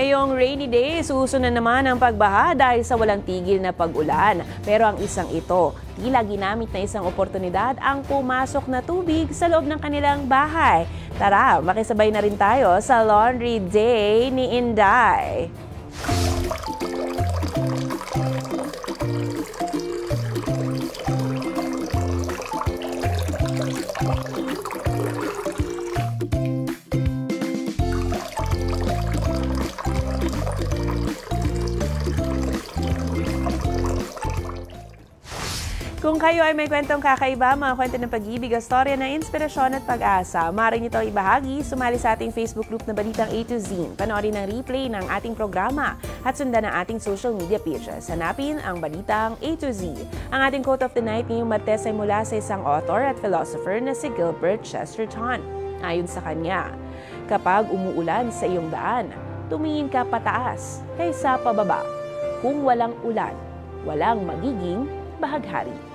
Ngayong rainy days, uso na naman ang pagbaha dahil sa walang tigil na pag-ulan. Pero ang isang ito, tila ginamit na isang oportunidad ang pumasok na tubig sa loob ng kanilang bahay. Tara, makisabay na rin tayo sa Laundry Day ni Inday. Kung kayo ay may kwentong kakaiba, mga kwento ng pag-ibig o storya ng inspirasyon at pag-asa, maaari nito ibahagi, sumali sa ating Facebook group na Balitang A to Z, panoorin ang replay ng ating programa at sundan ang ating social media pages. Hanapin ang Balitang A to Z. Ang ating quote of the night ngayong Martes ay mula sa isang author at philosopher na si Gilbert Chesterton. Ayon sa kanya, kapag umuulan sa iyong daan, tumingin ka pataas kaysa pababa. Kung walang ulan, walang magiging bahaghari.